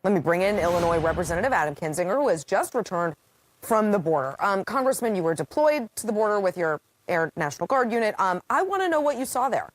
Let me bring in Illinois Representative Adam Kinzinger, who has just returned from the border. Congressman, you were deployed to the border with your Air National Guard unit. I want to know what you saw there.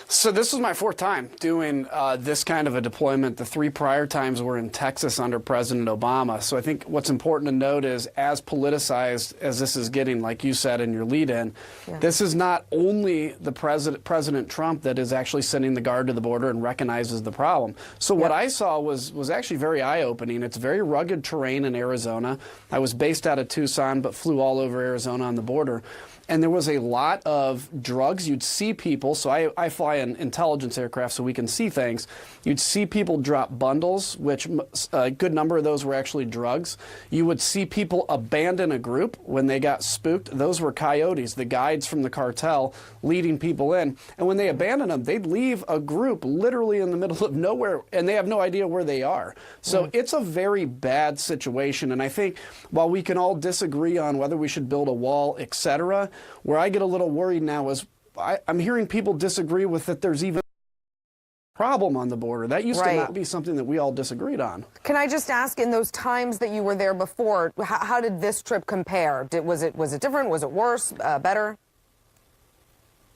So this was my fourth time doing this kind of a deployment. The three prior times were in Texas under President Obama. So I think what's important to note is, as politicized as this is getting, like you said in your lead-in, this is not only the President Trump that is actually sending the Guard to the border and recognizes the problem. So what I saw was actually very eye-opening. It's very rugged terrain in Arizona. I was based out of Tucson, but flew all over Arizona on the border. And there was a lot of drugs. You'd see people, so I fly in intelligence aircraft so we can see things. You'd see people drop bundles, which a good number of those were actually drugs. You would see people abandon a group when they got spooked. Those were coyotes, the guides from the cartel, leading people in. And when they abandoned them, they'd leave a group literally in the middle of nowhere, and they have no idea where they are. So it's a very bad situation. And I think while we can all disagree on whether we should build a wall, etc., where I get a little worried now is I'm hearing people disagree with that there's even a problem on the border. That used to not be something that we all disagreed on. Can I just ask, in those times that you were there before, how did this trip compare? Was it different? Was it worse? Better?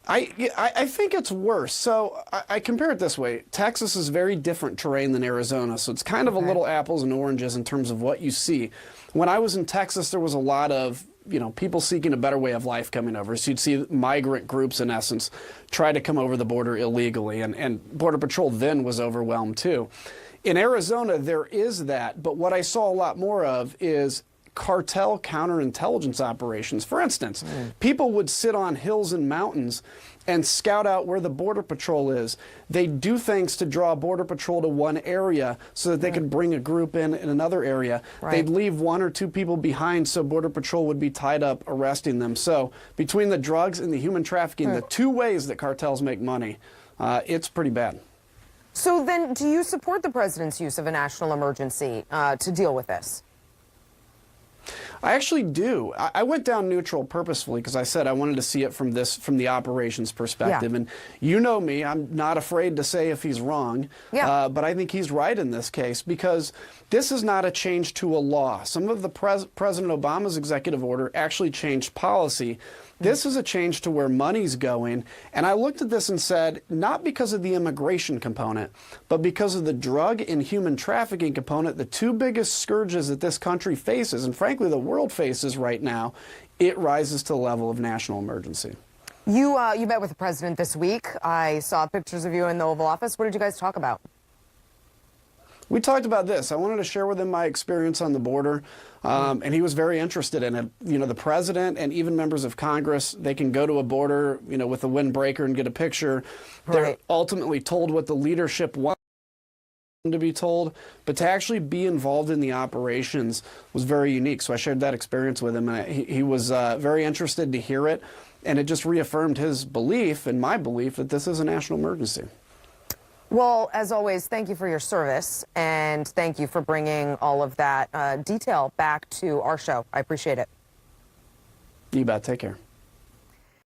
I think it's worse. So I compare it this way. Texas is very different terrain than Arizona, so it's kind of a little apples and oranges in terms of what you see. When I was in Texas, there was a lot of people seeking a better way of life coming over. So you'd see migrant groups, in essence, try to come over the border illegally, and Border Patrol then was overwhelmed too. In Arizona, there is that, but what I saw a lot more of is cartel counterintelligence operations. For instance, people would sit on hills and mountains and scout out where the Border Patrol is. They do things to draw Border Patrol to one area so that they could bring a group in another area. They'd leave one or two people behind so Border Patrol would be tied up arresting them. So between the drugs and the human trafficking, the two ways that cartels make money, it's pretty bad. So then, do you support the president's use of a national emergency to deal with this? I actually do. I went down neutral purposefully because I said I wanted to see it from the operations perspective. And you know me, I'm not afraid to say if he's wrong, but I think he's right in this case because this is not a change to a law. Some of the President Obama's executive order actually changed policy. This is a change to where money's going, and I looked at this and said, not because of the immigration component, but because of the drug and human trafficking component, the two biggest scourges that this country faces, and frankly the world faces right now, it rises to the level of national emergency. You met with the president this week. I saw pictures of you in the Oval Office. What did you guys talk about? We talked about this. I wanted to share with him my experience on the border, and he was very interested in it. The president and even members of Congress, they can go to a border, with a windbreaker and get a picture. They're ultimately told what the leadership wants to be told, but to actually be involved in the operations was very unique. So I shared that experience with him, and he was very interested to hear it, and it just reaffirmed his belief and my belief that this is a national emergency. Well, as always, thank you for your service, and thank you for bringing all of that detail back to our show. I appreciate it. You bet. Take care.